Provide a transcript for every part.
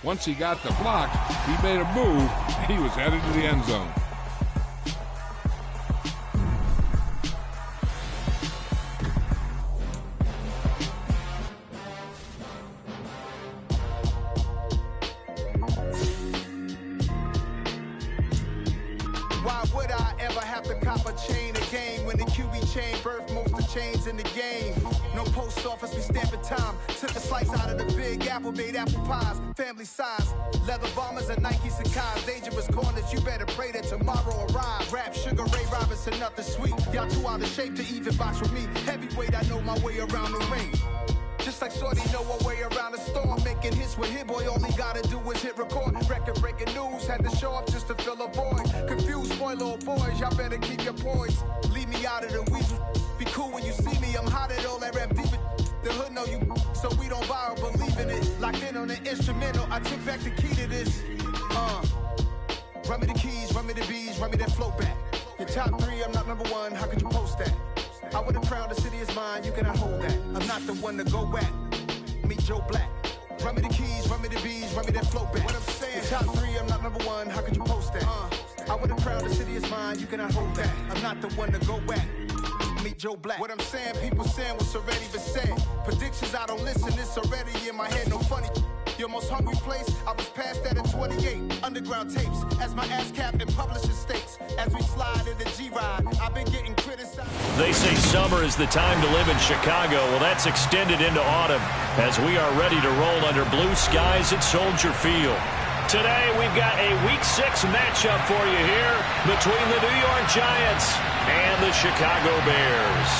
Once he got the block, he made a move, and he was headed to the end zone. Why would I ever have to cop a chain a game when the QB chain birthed most of chains in the game? No post office, we stamping time. Took a slice out of the big apple, made apple pies, family size. Leather bombers and Nike Sacai's. Dangerous corners, you better pray that tomorrow arrive. Rap, Sugar Ray Robinson, nothing sweet. Y'all too out of shape to even box with me. Heavyweight, I know my way around the ring. Just like Shorty know a way around the storm. Making hits with Hit Boy, all he gotta do is hit record. Record-breaking news, had to show up just to fill a void. Confused boy, little boys, y'all better keep your poise. Leave me out of the weasel. Be cool when you see me, I'm hot at all that rap deep. The hood know you, so we don't borrow, believe in it. Locked in on the instrumental, I took back the key to this. Run me the keys, run me the bees, run me that flow back. Your top three, I'm not number one, how could you post that? I would have crowned the city is mine, you cannot hold that. I'm not the one to go back. Meet Joe Black. Run me the keys, run me the bees, run me that flow back. What I'm saying, top three, I'm not number one, how could you post that? I would have crowned the city is mine, you cannot hold that. I'm not the one to go back. Meet Joe Black. What I'm saying, people saying what's already been said. Predictions, I don't listen, it's already in my head, no funny. Your most hungry place, I was past that at 28. Underground tapes, as my ass cap in publishing states. As we slide in the G-Ride, I've been getting criticized. They say summer is the time to live in Chicago. Well, that's extended into autumn as we are ready to roll under blue skies at Soldier Field. Today, we've got a Week 6 matchup for you here between the New York Giants and the Chicago Bears.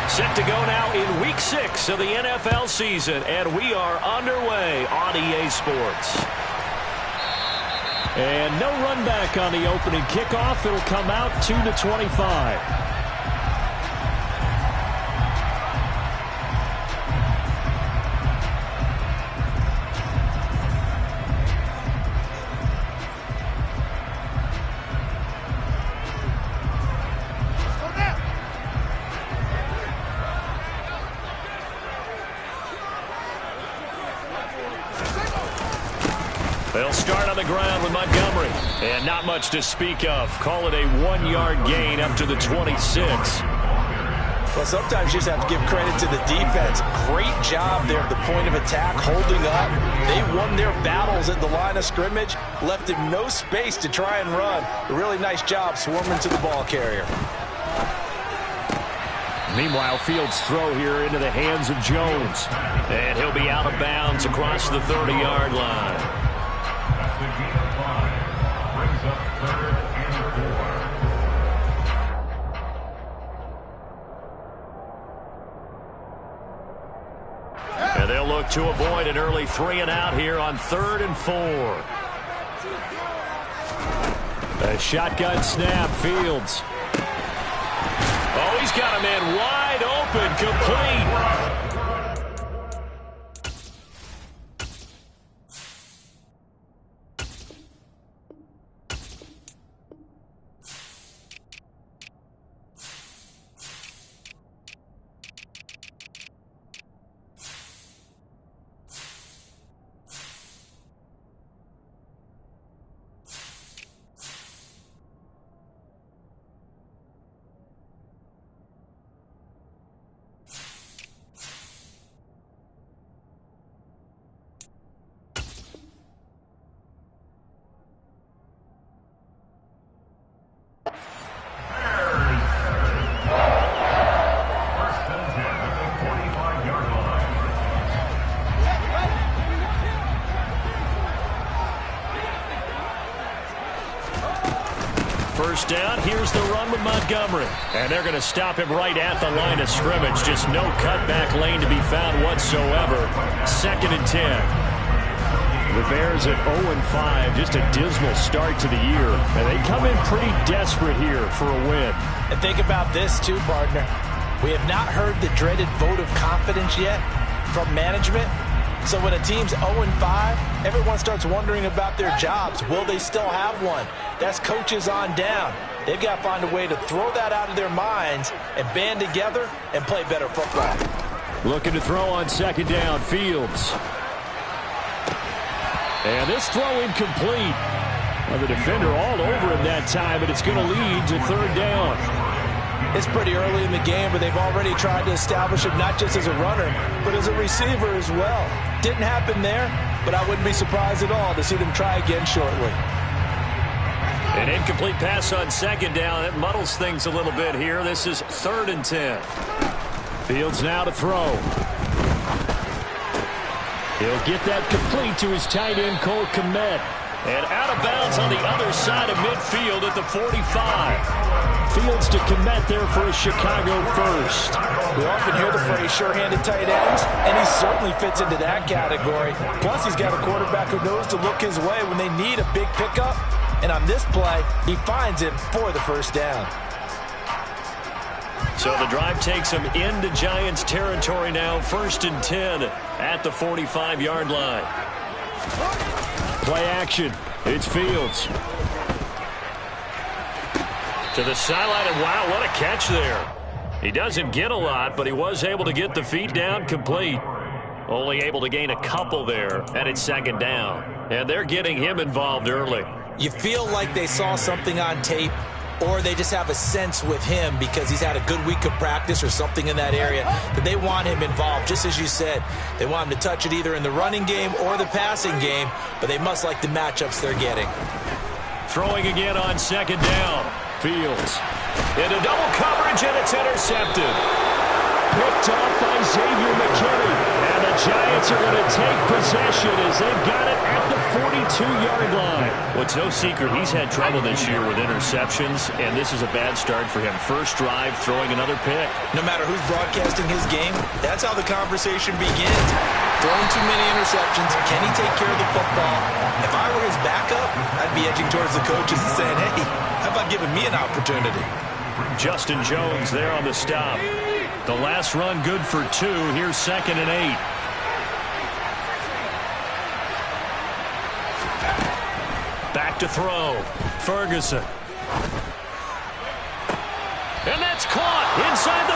Set to go now in Week 6 of the NFL season, and we are underway on EA Sports. And no run back on the opening kickoff. It'll come out 2-25. They'll start on the ground with Montgomery. And not much to speak of. Call it a 1-yard gain up to the 26. Well, sometimes you just have to give credit to the defense. Great job there at the point of attack, holding up. They won their battles at the line of scrimmage, left him no space to try and run. A really nice job swarming to the ball carrier. Meanwhile, Fields' throw here into the hands of Jones. And he'll be out of bounds across the 30-yard line. And they'll look to avoid an early 3-and-out here on 3rd and 4. A shotgun snap, Fields. Oh, he's got a man wide open, complete. First down, here's the run with Montgomery. And they're going to stop him right at the line of scrimmage. Just no cutback lane to be found whatsoever. 2nd and 10. The Bears at 0-5, just a dismal start to the year. And they come in pretty desperate here for a win. And think about this too, partner. We have not heard the dreaded vote of confidence yet from management. So when a team's 0-5, everyone starts wondering about their jobs. Will they still have one? That's coaches on down. They've got to find a way to throw that out of their minds and band together and play better football. Looking to throw on second down, Fields. And this throw incomplete. Well, the defender all over him that time, but it's going to lead to third down. It's pretty early in the game, but they've already tried to establish him not just as a runner, but as a receiver as well. Didn't happen there, but I wouldn't be surprised at all to see them try again shortly. An incomplete pass on second down. It muddles things a little bit here. This is 3rd and 10. Fields now to throw. He'll get that complete to his tight end, Cole Kmet. And out of bounds on the other side of midfield at the 45. Fields to Kmet there for a Chicago first. We often hear the phrase sure-handed tight ends, and he certainly fits into that category. Plus, he's got a quarterback who knows to look his way when they need a big pickup. And on this play, he finds it for the first down. So the drive takes him into Giants territory now. 1st and 10 at the 45-yard line. Play action. It's Fields. To the sideline, and wow, what a catch there. He doesn't get a lot, but he was able to get the feet down complete. Only able to gain a couple there, and it's second down. And they're getting him involved early. You feel like they saw something on tape, or they just have a sense with him because he's had a good week of practice or something in that area that they want him involved. Just as you said, they want him to touch it either in the running game or the passing game, but they must like the matchups they're getting. Throwing again on second down. Fields into double coverage, and it's intercepted. Picked off by Xavier McKinney. And the Giants are going to take possession as they've got it at the 42-yard line. Well, it's no secret he's had trouble this year with interceptions, and this is a bad start for him. First drive, throwing another pick. No matter who's broadcasting his game, that's how the conversation begins. Throwing too many interceptions. Can he take care of the football? If I were his backup, I'd be edging towards the coaches and saying, hey, how about giving me an opportunity? Justin Jones there on the stop. The last run good for 2. Here's 2nd and 8. Back to throw. Ferguson. And that's caught inside the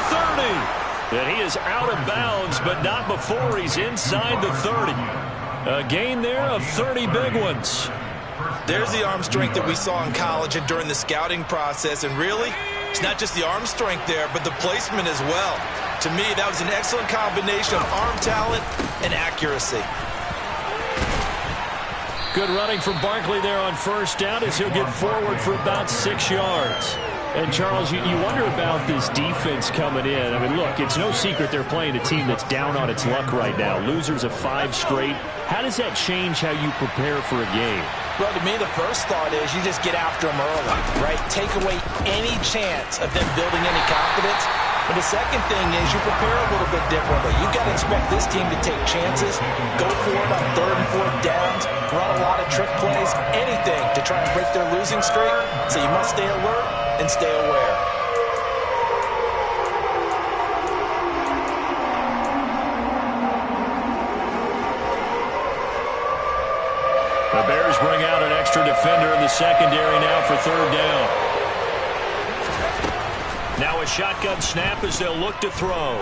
30. And he is out of bounds, but not before he's inside the 30. A gain there of 30 big ones. There's the arm strength that we saw in college and during the scouting process. And really, it's not just the arm strength there, but the placement as well. To me, that was an excellent combination of arm talent and accuracy. Good running from Barkley there on first down as he'll get forward for about 6 yards. And, Charles, you wonder about this defense coming in. I mean, look, it's no secret they're playing a team that's down on its luck right now. Losers of 5 straight. How does that change how you prepare for a game? Well, to me, the first thought is you just get after them early, right? Take away any chance of them building any confidence. But the second thing is you prepare a little bit differently. You've got to expect this team to take chances, go for it on 3rd and 4th downs, run a lot of trick plays, anything to try and break their losing streak. So you must stay alert and stay aware. The Bears bring out an extra defender in the secondary now for 3rd down. Now a shotgun snap as they'll look to throw.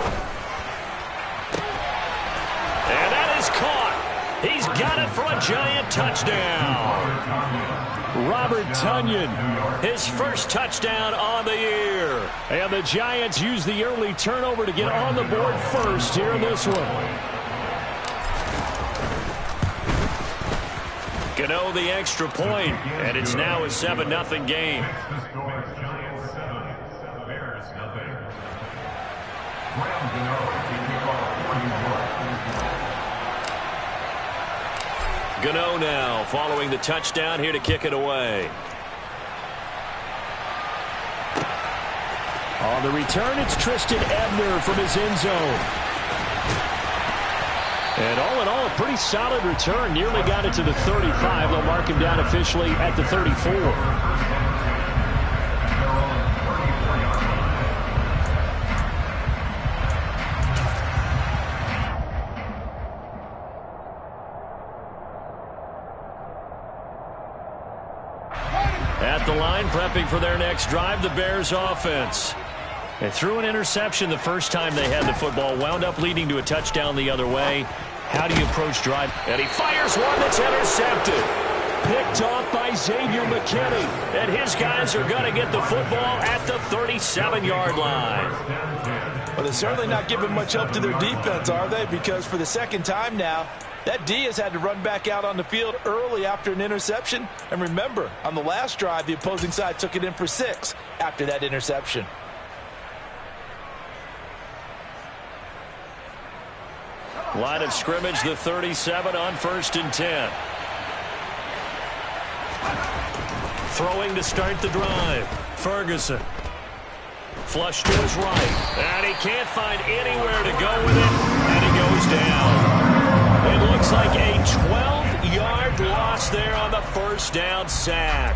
And that is caught. He's got it for a Giant touchdown. Robert Tonyan, his first touchdown on the year. And the Giants use the early turnover to get on the board first here in this one. Gano the extra point, and it's now a 7-0 game. Gano now following the touchdown here to kick it away. On the return, it's Tristan Ebner from his end zone. And all in all, a pretty solid return. Nearly got it to the 35. They'll mark him down officially at the 34. At the line, line prepping for their next drive, the Bears offense. They threw an interception the first time they had the football, wound up leading to a touchdown the other way. How do you approach drive? And he fires one that's intercepted. Picked off by Xavier McKinney. And his guys are going to get the football at the 37-yard line. Well, they're certainly not giving much help to their defense, are they? Because for the second time now, that D has had to run back out on the field early after an interception. And remember, on the last drive, the opposing side took it in for 6 after that interception. Line of scrimmage, the 37 on 1st and 10. Throwing to start the drive. Ferguson. Flush to his right. And he can't find anywhere to go with it. And he goes down. It looks like a 12-yard loss there on the first down sack.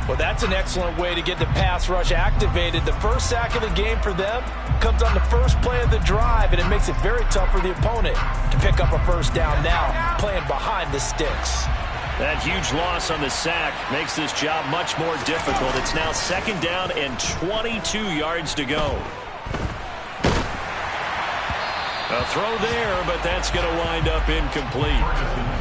Well, that's an excellent way to get the pass rush activated. The first sack of the game for them comes on the first play of the drive, and it makes it very tough for the opponent to pick up a first down now, playing behind the sticks. That huge loss on the sack makes this job much more difficult. It's now 2nd down and 22 yards to go. A throw there, but that's going to wind up incomplete.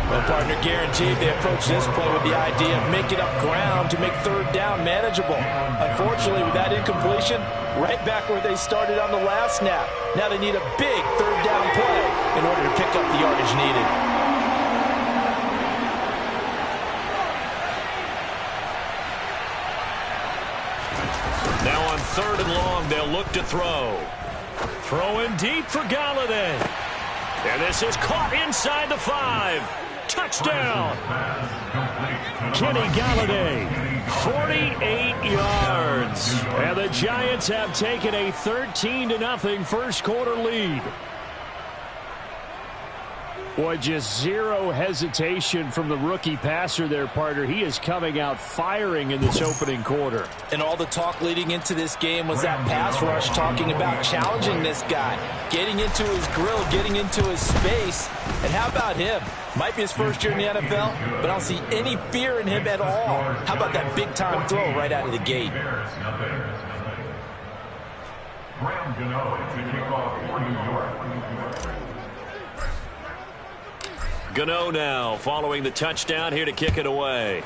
Well, partner, guaranteed they approach this play with the idea of making up ground to make 3rd down manageable. Unfortunately, with that incompletion, right back where they started on the last snap. Now they need a big 3rd down play in order to pick up the yardage needed. Now on 3rd and long, they'll look to throw. Throwing deep for Galladay. And this is caught inside the 5. Touchdown. Kenny Galladay, 48 yards. And the Giants have taken a 13-0 first quarter lead. Boy, just zero hesitation from the rookie passer there, partner. He is coming out firing in this opening quarter. And all the talk leading into this game was that pass rush, talking about challenging this guy, getting into his grill, getting into his space. And how about him? Might be his first year in the NFL, but I don't see any fear in him at all. How about that big-time throw right out of the gate? Gano now following the touchdown, here to kick it away.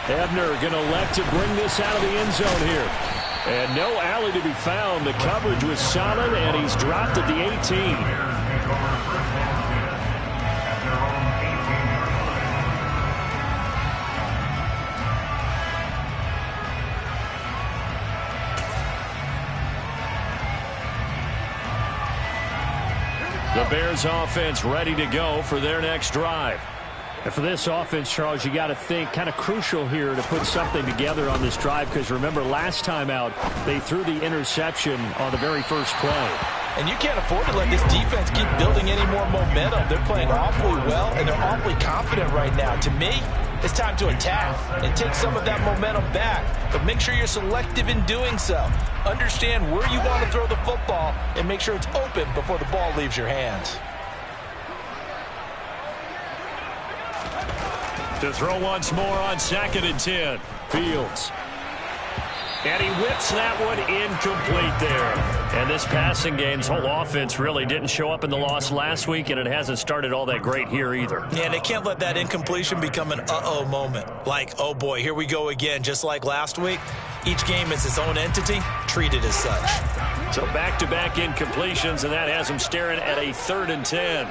Ebner going to elect to bring this out of the end zone here. And no alley to be found. The coverage was solid, and he's dropped at the 18. The Bears offense ready to go for their next drive. And for this offense, Charles, you got to think kind of crucial here to put something together on this drive, because remember last time out they threw the interception on the very first play. And you can't afford to let this defense keep building any more momentum. They're playing awfully well, and they're awfully confident right now. To me, it's time to attack and take some of that momentum back. But make sure you're selective in doing so. Understand where you want to throw the football and make sure it's open before the ball leaves your hands. To throw once more on 2nd and 10. Fields. And he whips that one incomplete there. And this passing game's whole offense really didn't show up in the loss last week, and it hasn't started all that great here either. Yeah, and they can't let that incompletion become an uh-oh moment. Like, oh boy, here we go again, just like last week. Each game is its own entity, treated as such. So back-to-back incompletions, and that has them staring at a 3rd and 10.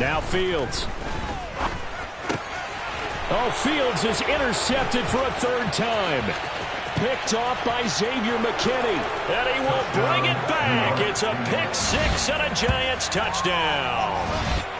Now Fields. Oh, Fields is intercepted for a 3rd time. Picked off by Xavier McKinney. And he will bring it back. It's a pick 6 and a Giants touchdown.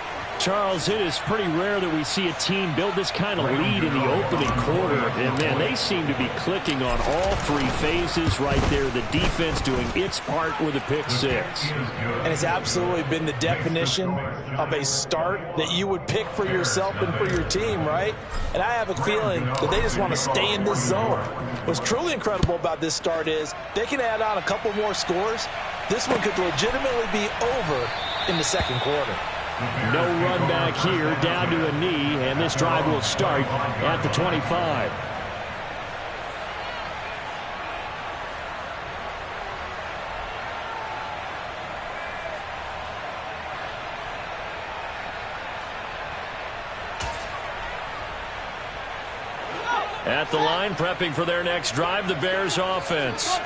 Charles, it is pretty rare that we see a team build this kind of lead in the opening quarter. And, man, they seem to be clicking on all 3 phases right there. The defense doing its part with a pick 6. And it's absolutely been the definition of a start that you would pick for yourself and for your team, right? And I have a feeling that they just want to stay in this zone. What's truly incredible about this start is they can add on a couple more scores. This one could legitimately be over in the second quarter. No run back here, down to a knee, and this drive will start at the 25. At the line, prepping for their next drive, the Bears offense.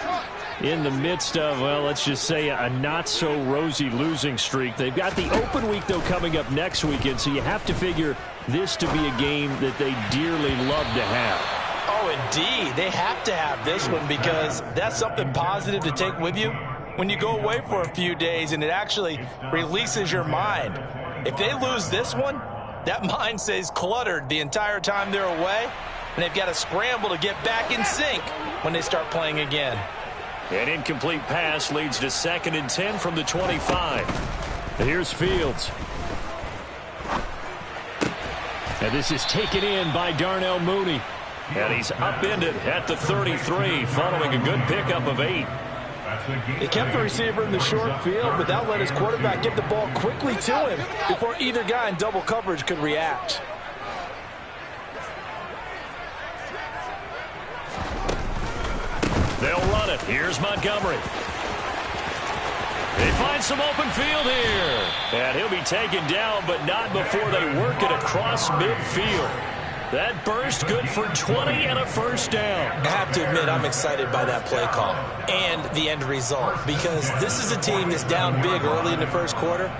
In the midst of, well, let's just say a not-so-rosy losing streak. They've got the open week, though, coming up next weekend, so you have to figure this to be a game that they dearly love to have. Oh, indeed. They have to have this one because that's something positive to take with you when you go away for a few days, and it actually releases your mind. If they lose this one, that mind stays cluttered the entire time they're away, and they've got to scramble to get back in sync when they start playing again. An incomplete pass leads to 2nd and 10 from the 25. Here's Fields. And this is taken in by Darnell Mooney. And he's upended at the 33 following a good pickup of 8. He kept the receiver in the short field, but that let his quarterback get the ball quickly to him before either guy in double coverage could react. They'll run it. Here's Montgomery. They find some open field here. And he'll be taken down, but not before they work it across midfield. That burst good for 20 and a first down. I have to admit, I'm excited by that play call and the end result because this is a team that's down big early in the first quarter,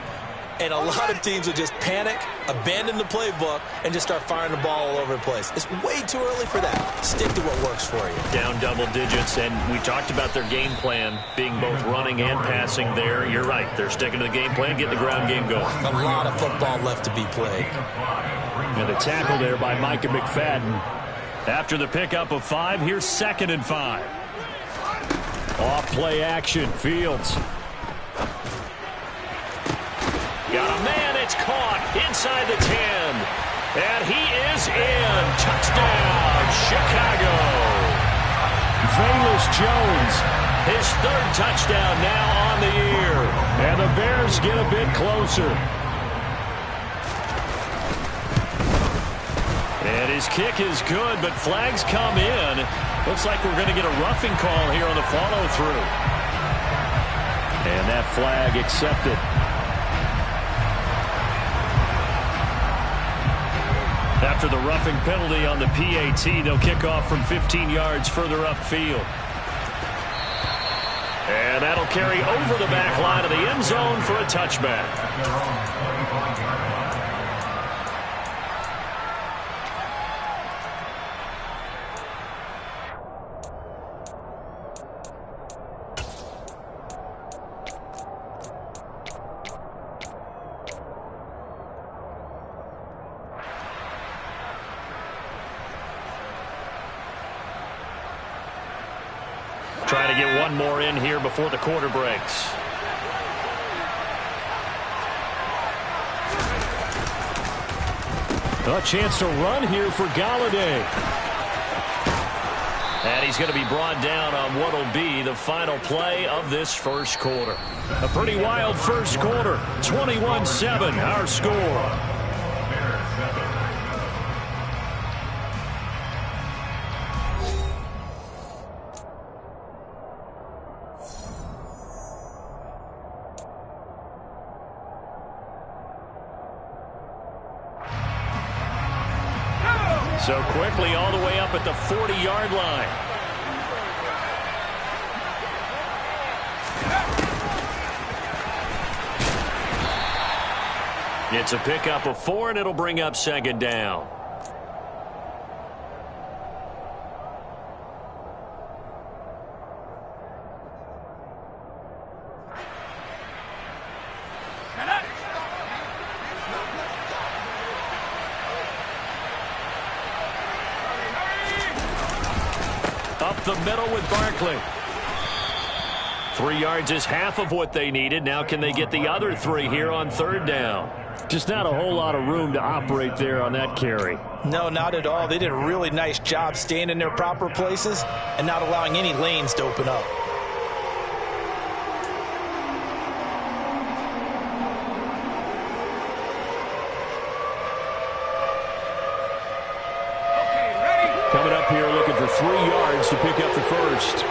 and a lot of teams will just panic, abandon the playbook, and just start firing the ball all over the place. It's way too early for that. Stick to what works for you. Down double digits, and we talked about their game plan being both running and passing there. You're right. They're sticking to the game plan, getting the ground game going. A lot of football left to be played. And a tackle there by Micah McFadden. After the pickup of 5, here's 2nd and 5. Off play action, Fields. Got a man, it's caught inside the 10. And he is in. Touchdown, Chicago. Velus Jones, his 3rd touchdown now on the year. And the Bears get a bit closer. And his kick is good, but flags come in. Looks like we're going to get a roughing call here on the follow-through. And that flag accepted. After the roughing penalty on the PAT, they'll kick off from 15 yards further upfield. And that'll carry over the back line of the end zone for a touchback. Trying to get one more in here before the quarter breaks. A chance to run here for Galladay. And he's going to be brought down on what will be the final play of this first quarter. A pretty wild first quarter. 21-7, our score. So quickly all the way up at the 40-yard line. It's a pickup of 4, and it'll bring up 2nd down. The middle with Barkley. 3 yards is half of what they needed. Now can they get the other 3 here on 3rd down? Just not a whole lot of room to operate there on that carry. No, not at all. They did a really nice job staying in their proper places and not allowing any lanes to open up. Coming up here looking for 3 yards to pick up the first.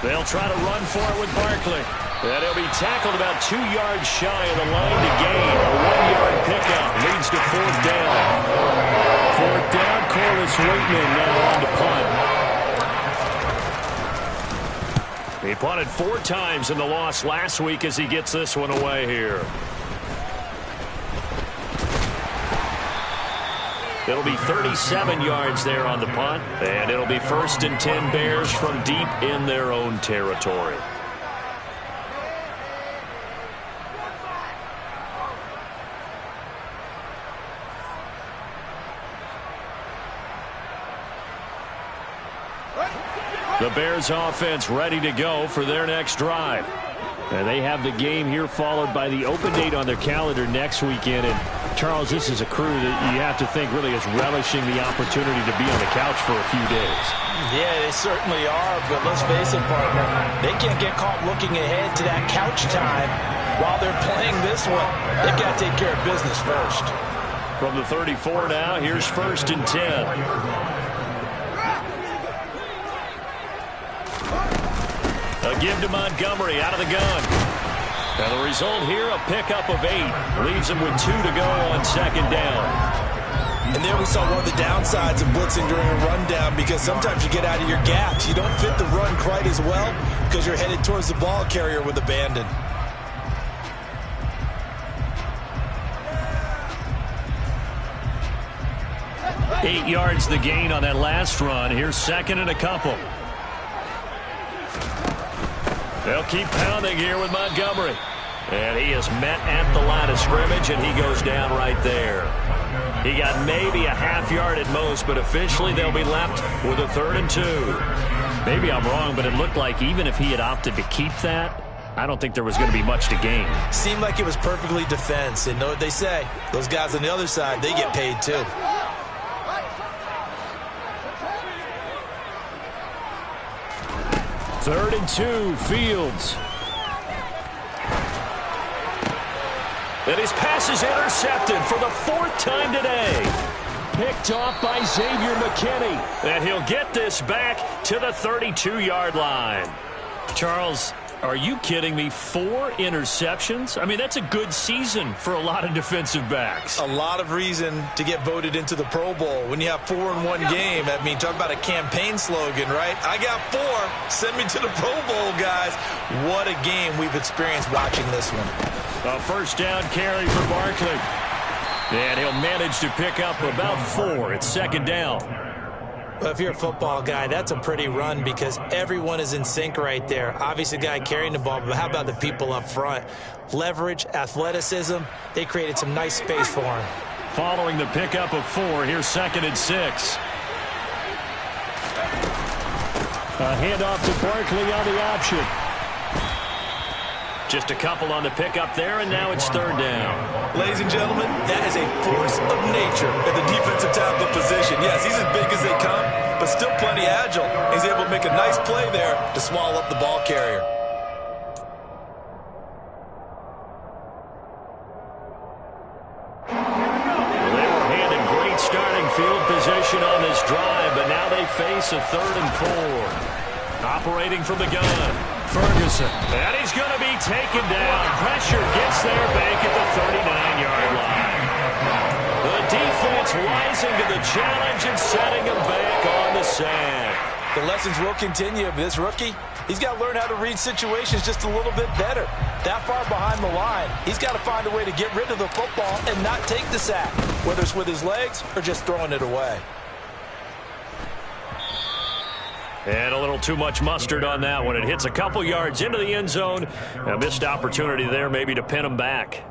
They'll try to run for it with Barkley. And he'll be tackled about 2 yards shy of the line to gain. A 1-yard pickup leads to 4th down. 4th down, Corliss Waitman now on to punt. He punted 4 times in the loss last week as he gets this one away here. It'll be 37 yards there on the punt, and it'll be 1st and 10 Bears from deep in their own territory. The Bears offense ready to go for their next drive. And they have the game here followed by the open date on their calendar next weekend. And Charles, this is a crew that you have to think really is relishing the opportunity to be on the couch for a few days. Yeah, they certainly are, but let's face it, partner. They can't get caught looking ahead to that couch time while they're playing this one. They've got to take care of business first. From the 34 now, here's 1st and 10. A give to Montgomery out of the gun. And the result here, a pickup of 8. Leaves him with 2 to go on 2nd down. And there we saw one of the downsides of blitzing during a rundown, because sometimes you get out of your gaps. You don't fit the run quite as well because you're headed towards the ball carrier with abandon. Eight yards the gain on that last run. Here's 2nd and a couple. They'll keep pounding here with Montgomery. And he is met at the line of scrimmage, and he goes down right there. He got maybe a half yard at most, but officially they'll be left with a 3rd and 2. Maybe I'm wrong, but it looked like even if he had opted to keep that, I don't think there was going to be much to gain. Seemed like it was perfectly defense. And know what they say? Those guys on the other side, they get paid too. Third and 2, Fields. And his pass is intercepted for the 4th time today. Picked off by Xavier McKinney. And he'll get this back to the 32-yard line. Charles, are you kidding me? 4 interceptions? I mean, that's a good season for a lot of defensive backs. A lot of reason to get voted into the Pro Bowl. When you have 4 in one game, I mean, talk about a campaign slogan, right? I got 4. Send me to the Pro Bowl, guys. What a game we've experienced watching this one. A 1st down carry for Barkley. And he'll manage to pick up about 4. It's 2nd down. Well, if you're a football guy, that's a pretty run because everyone is in sync right there. Obviously, the guy carrying the ball, but how about the people up front? Leverage, athleticism, they created some nice space for him. Following the pickup of 4, here's 2nd and 6. A handoff to Barkley on the option. Just a couple on the pickup there, and now it's 3rd down. Ladies and gentlemen, that is a force of nature at the defensive tackle position. Yes, he's as big as they come, but still plenty agile. He's able to make a nice play there to swallow up the ball carrier. Well, they were handed great starting field position on this drive, but now they face a 3rd and 4. Operating from the gun. Ferguson. And he's going to be taken down. Pressure gets there back at the 39-yard line. The defense rising to the challenge and setting him back on the sack. The lessons will continue. This rookie, he's got to learn how to read situations just a little bit better. That far behind the line, he's got to find a way to get rid of the football and not take the sack, whether it's with his legs or just throwing it away. And a little too much mustard on that one. It hits a couple yards into the end zone. A missed opportunity there maybe to pin him back.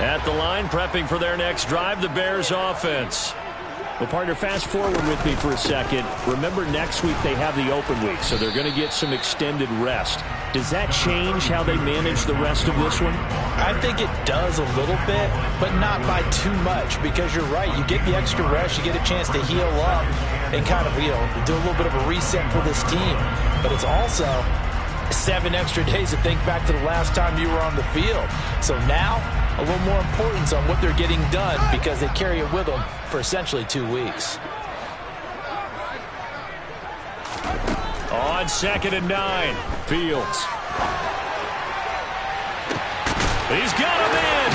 At the line, prepping for their next drive, the Bears offense. Well, partner, fast forward with me for a second. Remember, next week they have the open week, so they're going to get some extended rest. Does that change how they manage the rest of this one? I think it does a little bit, but not by too much, because you're right. You get the extra rest, you get a chance to heal up and kind of, do a little bit of a reset for this team. But it's also 7 extra days to think back to the last time you were on the field. So now, a little more importance on what they're getting done because they carry it with them for essentially 2 weeks. On 2nd and 9, Fields. He's got him in.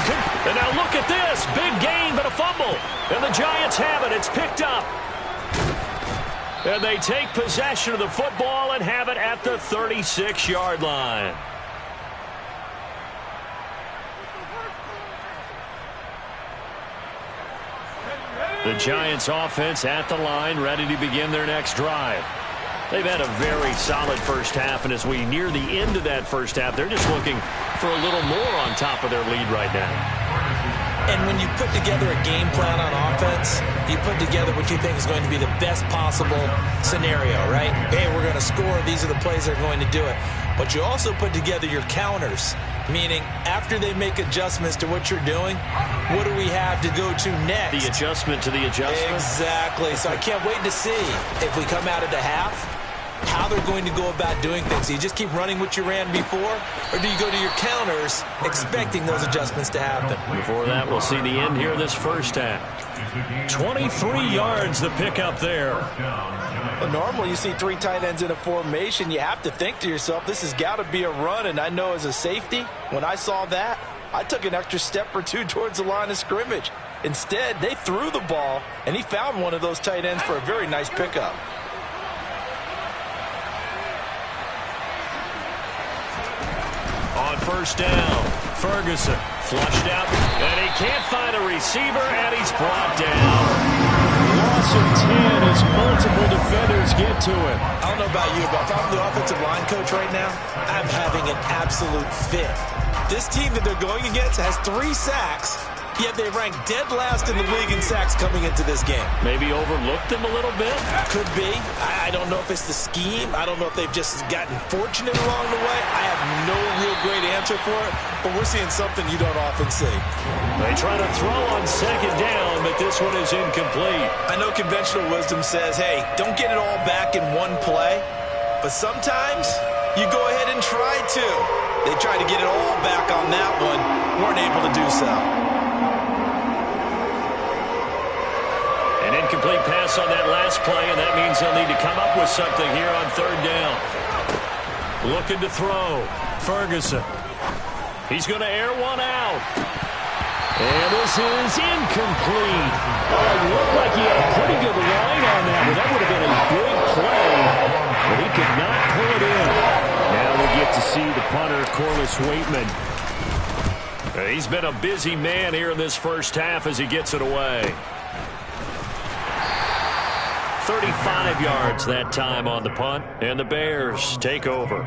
And now look at this. Big gain, but a fumble. And the Giants have it. It's picked up. And they take possession of the football and have it at the 36-yard line. The Giants offense at the line, ready to begin their next drive. They've had a very solid first half, and as we near the end of that first half, they're just looking for a little more on top of their lead right now. And when you put together a game plan on offense, you put together what you think is going to be the best possible scenario, right? Hey, we're going to score. These are the plays that are going to do it. But you also put together your counters, meaning after they make adjustments to what you're doing, what do we have to go to next? The adjustment to the adjustment? Exactly. So I can't wait to see if we come out of the half, how they're going to go about doing things. Do you just keep running what you ran before, or do you go to your counters expecting those adjustments to happen? Before that, we'll see the end here of this first half. 23 yards the pickup there. Well, normally you see 3 tight ends in a formation. You have to think to yourself, this has got to be a run, and I know as a safety, when I saw that, I took an extra step or 2 towards the line of scrimmage. Instead, they threw the ball, and he found one of those tight ends for a very nice pickup. On first down, Ferguson flushed out, and he can't find a receiver, and he's brought down. Loss of 10 as multiple defenders get to him. I don't know about you, but if I'm the offensive line coach right now, I'm having an absolute fit. This team that they're going against has 3 sacks, yet they rank dead last in the league in sacks coming into this game. Maybe overlooked them a little bit? Could be. I don't know if it's the scheme. I don't know if they've just gotten fortunate along the way. I have no real great answer for it, but we're seeing something you don't often see. They try to throw on 2nd down, but this one is incomplete. I know conventional wisdom says, hey, don't get it all back in one play, but sometimes you go ahead and try to. They tried to get it all back on that one, weren't able to do so. An incomplete pass on that last play, and that means they'll need to come up with something here on 3rd down. Looking to throw. Ferguson. He's going to air one out. And this is incomplete. Oh, it looked like he had a pretty good line on that, but that would have been a big play, but he could not pull it in. Now we get to see the punter, Corliss Waitman. He's been a busy man here in this first half as he gets it away. 35 yards that time on the punt, and the Bears take over.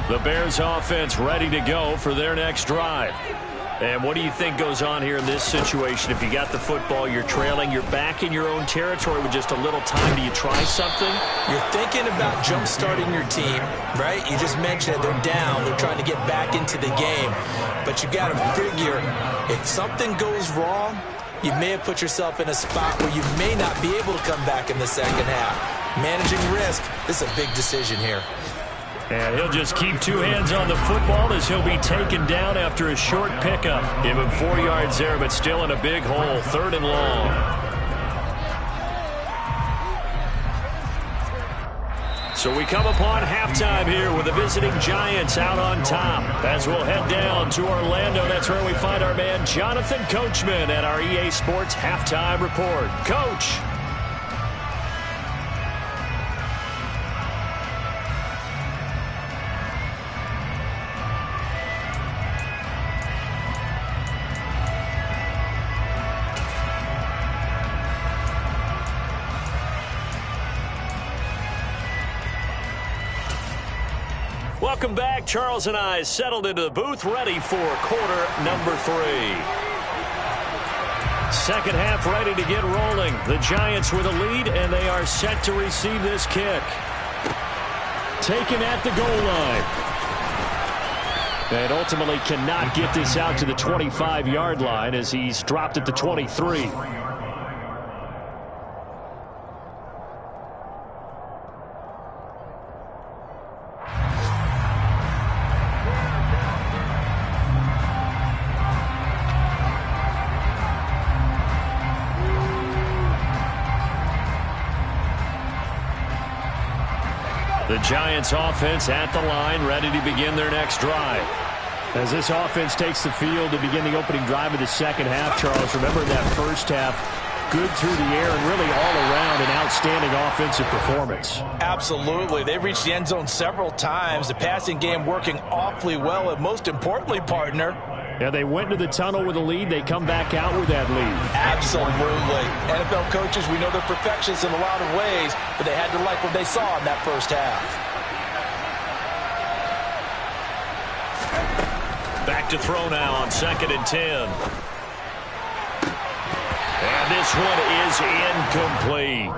The Bears offense ready to go for their next drive. And what do you think goes on here in this situation? If you got the football, you're trailing, you're back in your own territory with just a little time. Do you try something? You're thinking about jump-starting your team, right? You just mentioned it. They're down. They're trying to get back into the game. But you got to figure, if something goes wrong, you may have put yourself in a spot where you may not be able to come back in the second half. Managing risk, this is a big decision here. And he'll just keep 2 hands on the football as he'll be taken down after a short pickup. Give him 4 yards there, but still in a big hole. 3rd and long. So we come upon halftime here with the visiting Giants out on top. As we'll head down to Orlando, that's where we find our man Jonathan Coachman at our EA Sports Halftime Report. Coach. Welcome back. Charles and I settled into the booth, ready for quarter number 3. Second half ready to get rolling. The Giants with a lead, and they are set to receive this kick. Taken at the goal line. And ultimately cannot get this out to the 25-yard line as he's dropped at the 23. The Giants offense at the line, ready to begin their next drive. As this offense takes the field to begin the opening drive of the second half, Charles, remember that first half, good through the air and really all around an outstanding offensive performance. Absolutely. They reached the end zone several times. The passing game working awfully well, and most importantly, partner, yeah, they went to the tunnel with a lead. They come back out with that lead. Absolutely. NFL coaches, we know they're perfectionists in a lot of ways, but they had to like what they saw in that first half. Back to throw now on 2nd and 10. And this one is incomplete.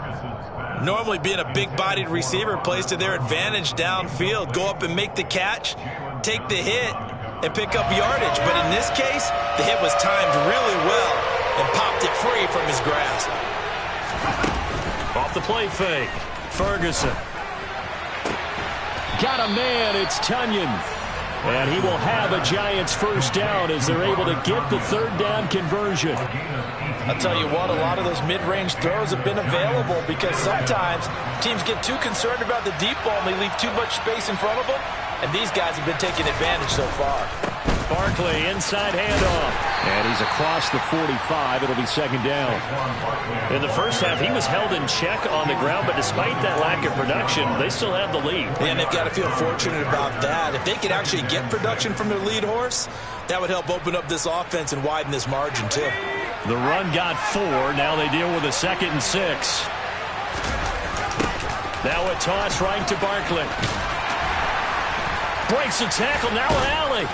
Normally being a big-bodied receiver plays to their advantage downfield. Go up and make the catch, take the hit, and pick up yardage. But in this case, the hit was timed really well and popped it free from his grasp. Off the play fake. Ferguson. Got a man. It's Tunyon. And he will have a Giants first down as they're able to get the third down conversion. I'll tell you what, a lot of those mid-range throws have been available because sometimes teams get too concerned about the deep ball and they leave too much space in front of them. And these guys have been taking advantage so far. Barkley, inside handoff. And he's across the 45. It'll be second down. In the first half, he was held in check on the ground, but despite that lack of production, they still have the lead. And they've got to feel fortunate about that. If they could actually get production from their lead horse, that would help open up this offense and widen this margin, too. The run got 4. Now they deal with a 2nd and 6. Now a toss right to Barkley. Breaks the tackle, now an alley.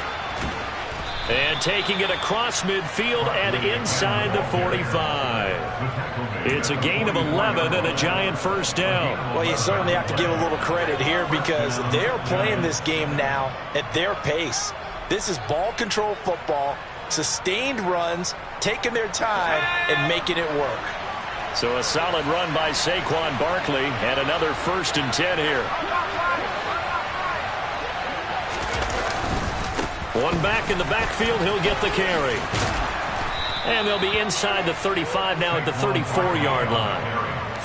And taking it across midfield and inside the 45. It's a gain of 11 and a Giant first down. Well, you certainly have to give a little credit here because they're playing this game now at their pace. This is ball control football, sustained runs, taking their time and making it work. So a solid run by Saquon Barkley and another 1st and 10 here. One back in the backfield, he'll get the carry. And they'll be inside the 35 now at the 34-yard line.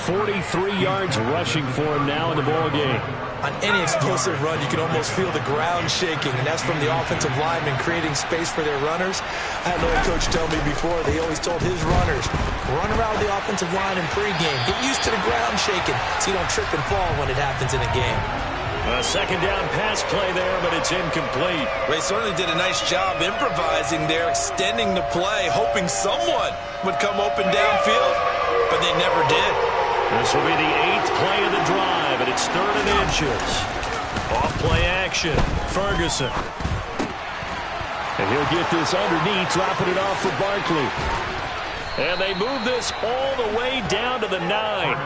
43 yards rushing for him now in the ball game. On any explosive run, you can almost feel the ground shaking, and that's from the offensive linemen creating space for their runners. I had an old coach tell me before, they always told his runners, run around the offensive line in pregame. Get used to the ground shaking so you don't trip and fall when it happens in a game. A second down pass play there, but it's incomplete. They certainly did a nice job improvising there, extending the play, hoping someone would come open downfield, but they never did. This will be the 8th play of the drive, and it's 3rd and inches. Off play action, Ferguson. And he'll get this underneath, dropping it off for Barkley. And they move this all the way down to the 9.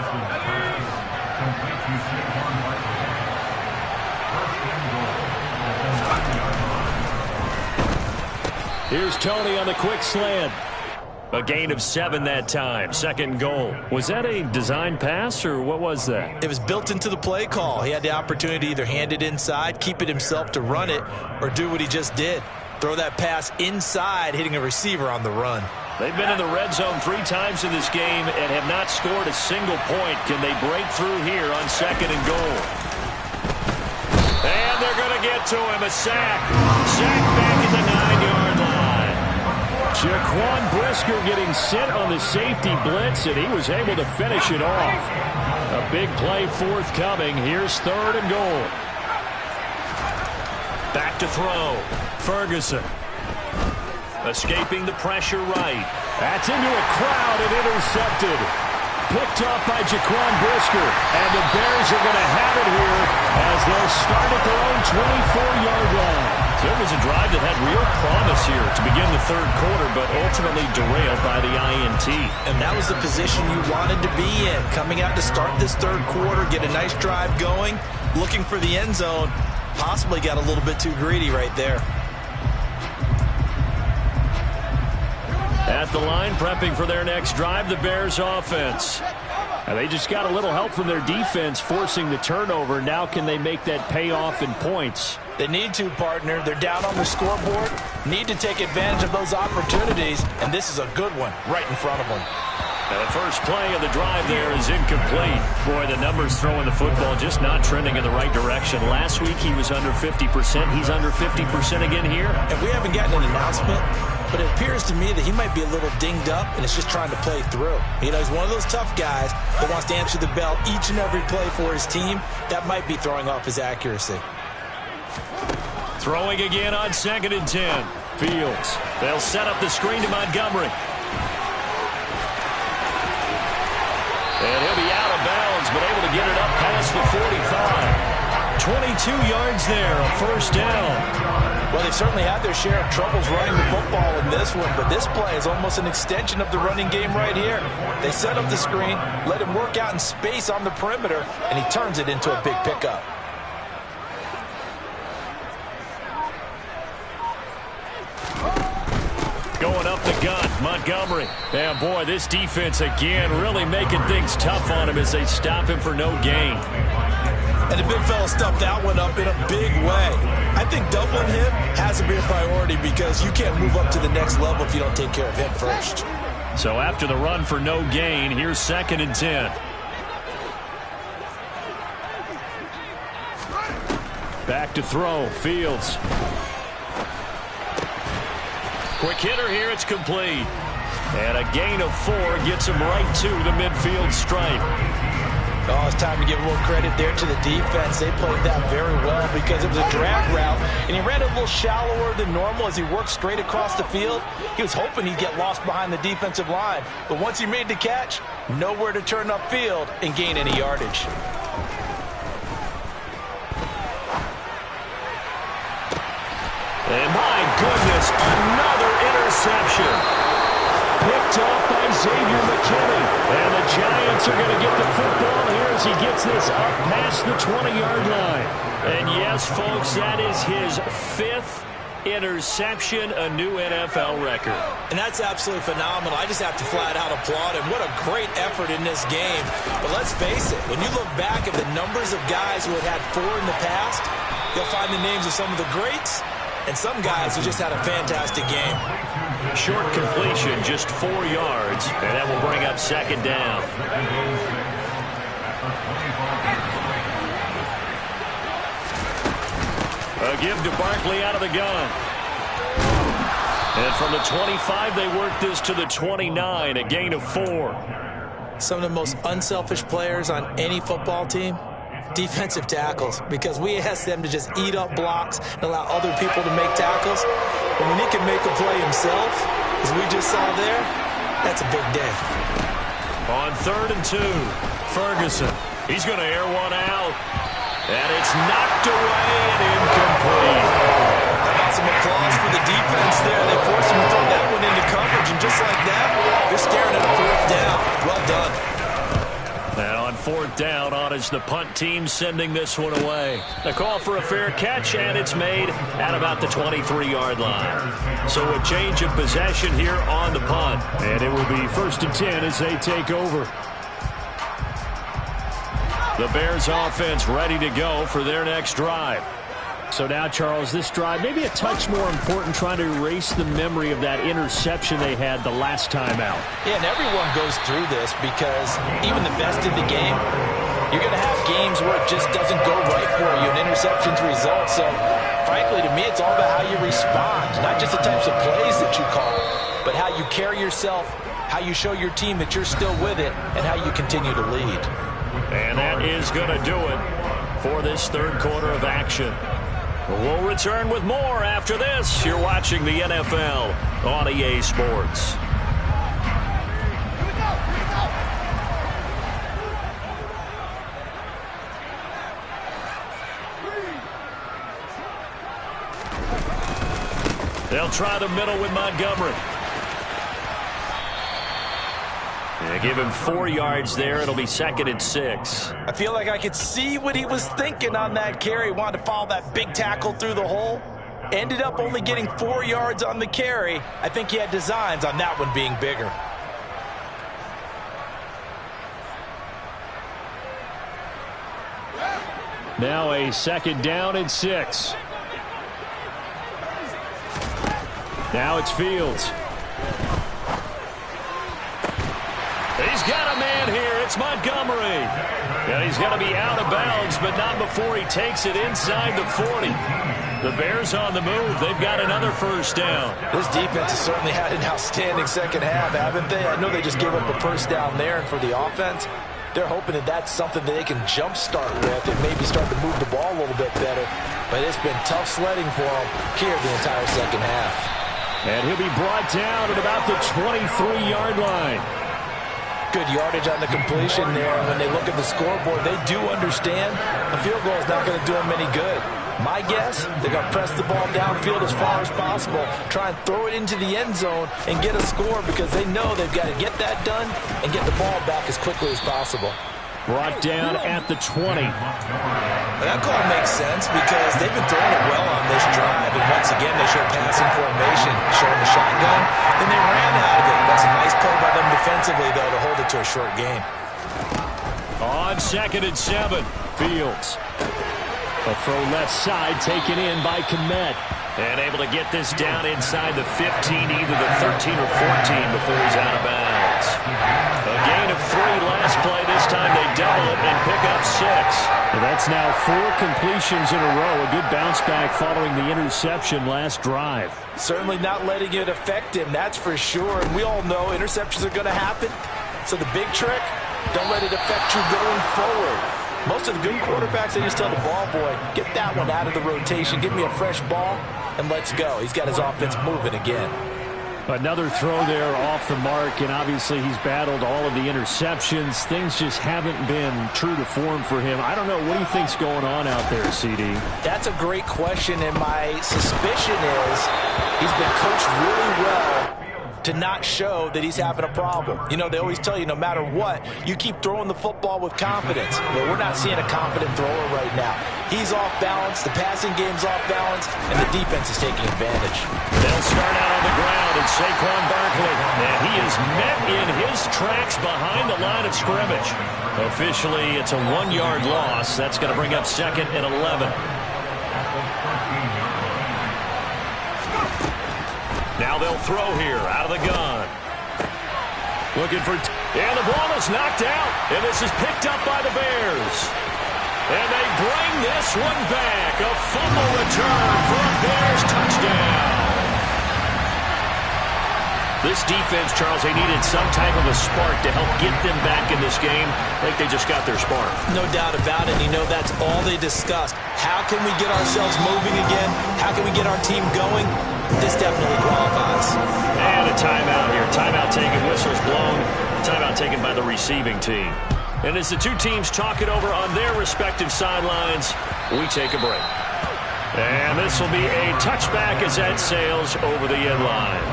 Here's Tony on the quick slant. A gain of 7 that time. 2nd goal. Was that a design pass, or what was that? It was built into the play call. He had the opportunity to either hand it inside, keep it himself to run it, or do what he just did. Throw that pass inside, hitting a receiver on the run. They've been in the red zone 3 times in this game and have not scored a single point. Can they break through here on 2nd and goal? And they're going to get to him. A sack. Sack back at the 9-yard line. Jaquan Brisker getting sent on the safety blitz, and he was able to finish it off. A big play forthcoming. Here's 3rd and goal. Back to throw. Ferguson. Escaping the pressure right. That's into a crowd and intercepted. picked off by Jaquan Brisker. And the Bears are going to have it here as they'll start at their own 24-yard line. So it was a drive that had real promise here to begin the third quarter, but ultimately derailed by the INT. And that was the position you wanted to be in. Coming out to start this third quarter, get a nice drive going, looking for the end zone. Possibly got a little bit too greedy right there. At the line, prepping for their next drive, the Bears offense. And they just got a little help from their defense forcing the turnover. Now can they make that pay off in points? They need to, partner. They're down on the scoreboard. Need to take advantage of those opportunities, and this is a good one right in front of them. Now the first play of the drive there is incomplete. Boy, the numbers throwing the football just not trending in the right direction. Last week he was under 50%. He's under 50% again here. And we haven't gotten an announcement, but it appears to me that he might be a little dinged up and is just trying to play through. You know, he's one of those tough guys that wants to answer the bell each and every play for his team. That might be throwing off his accuracy. Throwing again on 2nd and 10. Fields. They'll set up the screen to Montgomery. And he'll be out of bounds, but able to get it up past the 45. 22 yards there, a first down. Well, they've certainly had their share of troubles running the football in this one, but this play is almost an extension of the running game right here. They set up the screen, let him work out in space on the perimeter, and he turns it into a big pickup. Going up the gun, Montgomery. And boy, this defense again really making things tough on him as they stop him for no gain. And the big fella stuffed that one up in a big way. I think doubling him has to be a priority because you can't move up to the next level if you don't take care of him first. So after the run for no gain, here's 2nd and 10. Back to throw, Fields. Quick hitter here, it's complete. And a gain of 4 gets him right to the midfield stripe. Oh, it's time to give a little credit there to the defense. They played that very well because it was a drag route, and he ran it a little shallower than normal as he worked straight across the field. He was hoping he'd get lost behind the defensive line, but once he made the catch, nowhere to turn upfield and gain any yardage. And my goodness, another interception. Picked off by Xavier McKinney. And the Giants are going to get the football here as he gets this up past the 20-yard line. And yes, folks, that is his 5th interception, a new NFL record. And that's absolutely phenomenal. I just have to flat out applaud him. What a great effort in this game. But let's face it, when you look back at the numbers of guys who had 4 in the past, you'll find the names of some of the greats and some guys who just had a fantastic game. Short completion, just 4 yards, and that will bring up 2nd down. A give to Barkley out of the gun. And from the 25, they work this to the 29, a gain of 4. Some of the most unselfish players on any football team, defensive tackles, because we ask them to just eat up blocks and allow other people to make tackles. But when he can make a play himself, as we just saw there, that's a big day. On 3rd and 2, Ferguson. He's going to air one out. And it's knocked away and incomplete. How about some applause for the defense there? They forced him to throw that one into coverage, and just like that, they're staring at a 4th down. Well done. And on 4th down, on is the punt team sending this one away. A call for a fair catch, and it's made at about the 23-yard line. So a change of possession here on the punt. And it will be 1st and 10 as they take over. The Bears offense ready to go for their next drive. So now, Charles, this drive maybe a touch more important, trying to erase the memory of that interception they had the last time out. Yeah, and everyone goes through this because even the best in the game, you're going to have games where it just doesn't go right for you, and interceptions result. So, frankly, to me, it's all about how you respond, not just the types of plays that you call, but how you carry yourself, how you show your team that you're still with it, and how you continue to lead. And that is going to do it for this third quarter of action. We'll return with more after this. You're watching the NFL on EA Sports. They'll try the middle with Montgomery. They give him 4 yards there. It'll be 2nd and 6. I feel like I could see what he was thinking on that carry. Wanted to follow that big tackle through the hole. Ended up only getting 4 yards on the carry. I think he had designs on that one being bigger. Now a 2nd down and 6. Now it's Fields. He's got a man here. It's Montgomery. And he's going to be out of bounds, but not before he takes it inside the 40. The Bears on the move. They've got another 1st down. This defense has certainly had an outstanding second half, haven't they? I know they just gave up a 1st down there, and for the offense, they're hoping that that's something that they can jumpstart with and maybe start to move the ball a little bit better. But it's been tough sledding for them here the entire second half. And he'll be brought down at about the 23-yard line. Good yardage on the completion there. When they look at the scoreboard, they do understand a field goal is not going to do them any good. My guess, they're going to press the ball downfield as far as possible, try and throw it into the end zone and get a score because they know they've got to get that done and get the ball back as quickly as possible. Brought down at the 20. That call makes sense because they've been throwing it well on this drive, and once again they show passing formation, showing the shotgun, and they ran out of it. That's a nice play by them defensively, though, to hold it to a short game. On 2nd and 7, Fields. A throw left side taken in by Kmet. And able to get this down inside the 15, either the 13 or 14 before he's out of bounds. A gain of 3 last play. This time they double it and pick up 6. Well, that's now 4 completions in a row. A good bounce back following the interception last drive. Certainly not letting it affect him, that's for sure. And we all know interceptions are going to happen. So the big trick, don't let it affect you going forward. Most of the good quarterbacks, they just tell the ball boy, get that one out of the rotation, give me a fresh ball, and let's go. He's got his offense moving again. Another throw there off the mark, and obviously he's battled all of the interceptions. Things just haven't been true to form for him. I don't know. What do you think's going on out there, CD? That's a great question, and my suspicion is he's been coached really well to not show that he's having a problem. You know, they always tell you no matter what, you keep throwing the football with confidence. But we're not seeing a confident thrower right now. He's off balance, the passing game's off balance, and the defense is taking advantage. They'll start out on the ground, and Saquon Barkley, and he is met in his tracks behind the line of scrimmage. Officially, it's a 1-yard loss. That's going to bring up 2nd and 11. Now they'll throw here out of the gun. Looking for... and the ball is knocked out. And this is picked up by the Bears. And they bring this one back. A fumble return for a Bears touchdown. This defense, Charles, they needed some type of a spark to help get them back in this game. I think they just got their spark. No doubt about it. You know, that's all they discussed. How can we get ourselves moving again? How can we get our team going? This definitely qualifies. And a timeout here. Timeout taken, whistles blown. Timeout taken by the receiving team. And as the two teams talk it over on their respective sidelines, we take a break. And this will be a touchback as that sails over the end line.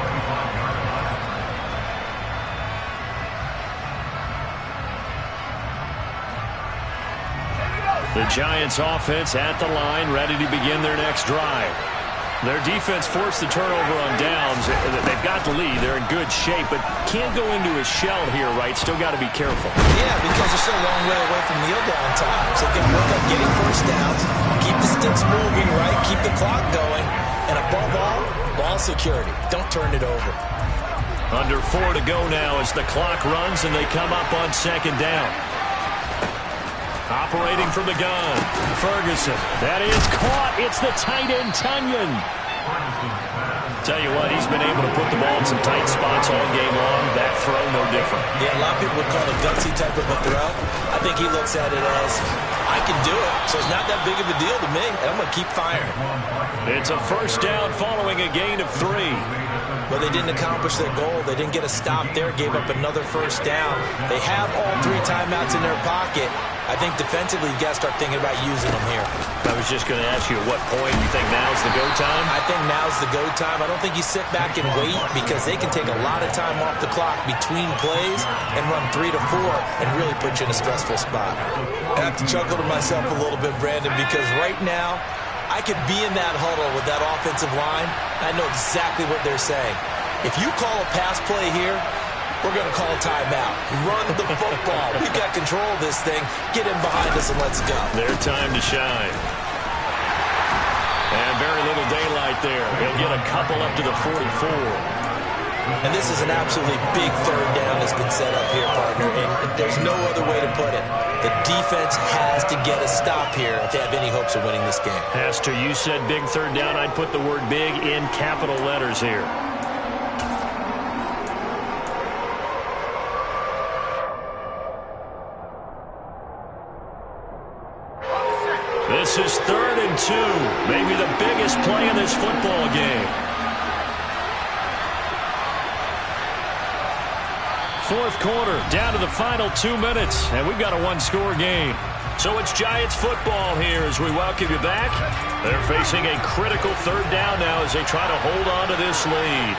The Giants offense at the line, ready to begin their next drive. Their defense forced the turnover on downs. They've got the lead. They're in good shape, but can't go into a shell here, right? Still got to be careful. Yeah, because they're still a long way away from kneel down time. So they've got to work on getting first downs, keep the sticks moving, right? Keep the clock going. And above all, ball security. Don't turn it over. Under 4 to go now as the clock runs and they come up on 2nd down. Operating from the gun, Ferguson. That is caught. It's the tight end, Tunyon. Tell you what, he's been able to put the ball in some tight spots all game long. That throw, no different. Yeah, a lot of people would call it a gutsy type of a throw. I think he looks at it as, I can do it, so it's not that big of a deal to me, and I'm going to keep firing. It's a 1st down following a gain of 3. but they didn't accomplish their goal. They didn't get a stop there, gave up another first down. They have all 3 timeouts in their pocket. I think defensively, you got to start thinking about using them here. I was just going to ask you at what point you think now's the go time? I think now's the go time. I don't think you sit back and wait because they can take a lot of time off the clock between plays and run 3 to 4 and really put you in a stressful spot. I have to chuckle to myself a little bit, Brandon, because right now I could be in that huddle with that offensive line. I know exactly what they're saying. If you call a pass play here, we're going to call a timeout. Run the football. We've got control of this thing. Get in behind us and let's go. Their time to shine. And very little daylight there. He'll get a couple up to the 44. And this is an absolutely big third down that's been set up here, partner. And there's no other way to put it. The defense has to get a stop here if they have any hopes of winning this game. Has to. You said big third down. I'd put the word big in capital letters here. This is 3rd and 2. Maybe the biggest play in this football game. 4th quarter, down to the final 2 minutes, and we've got a 1-score game. So it's Giants football here as we welcome you back. They're facing a critical 3rd down now as they try to hold on to this lead.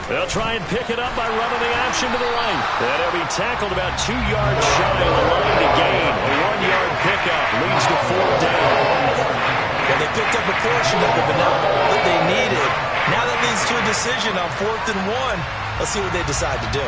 They'll try and pick it up by running the option to the right. And he'll be tackled about 2 yards shy of the line to gain. A 1-yard pickup leads to 4th down. Well, they picked up a portion of it, but not all that they needed. Now that leads to a decision on 4th and 1. Let's see what they decide to do.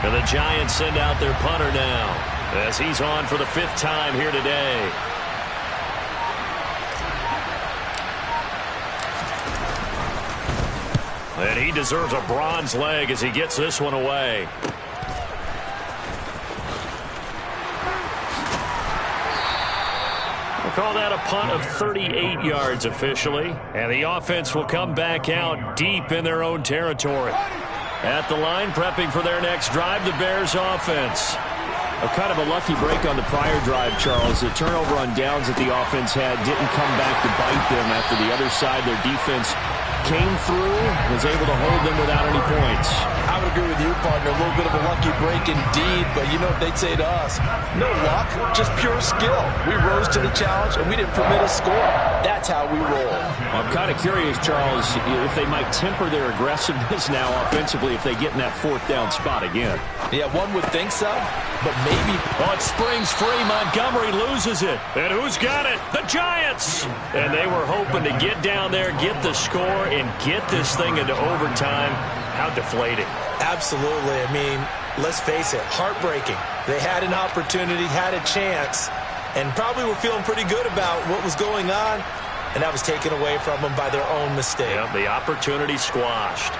And the Giants send out their punter now as he's on for the 5th time here today. And he deserves a bronze leg as he gets this one away. We'll call that a punt of 38 yards officially. And the offense will come back out deep in their own territory. At the line, prepping for their next drive, the Bears offense. A kind of a lucky break on the prior drive, Charles. The turnover on downs that the offense had didn't come back to bite them after the other side. Their defense came through, was able to hold them without any points. I would agree with you, partner. A little bit of a lucky break indeed, but you know what they'd say to us? No luck, just pure skill. We rose to the challenge, and we didn't permit a score. That's how we roll. I'm kind of curious, Charles, if they might temper their aggressiveness now offensively if they get in that 4th down spot again. Yeah, one would think so, but maybe. Oh, it springs free. Montgomery loses it. And who's got it? The Giants! And they were hoping to get down there, get the score, and get this thing into overtime. How deflating. Absolutely. I mean, let's face it, heartbreaking. They had an opportunity, had a chance, and probably were feeling pretty good about what was going on, and that was taken away from them by their own mistake. Yep, the opportunity squashed.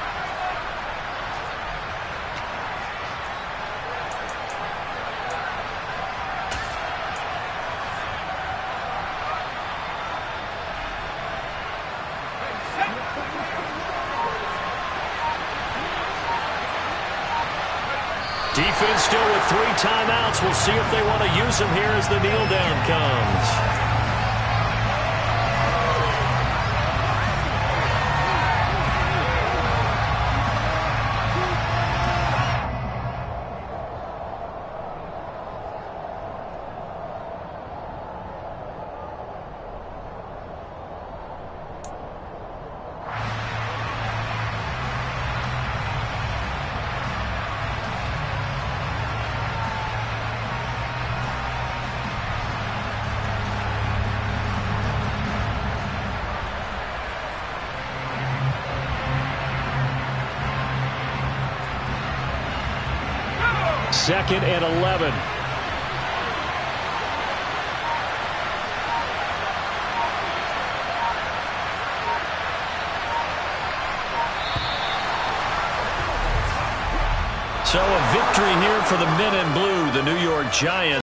Defense still with 3 timeouts. We'll see if they want to use them here as the kneel down comes. Second and 11. So a victory here for the men in blue, the New York Giants.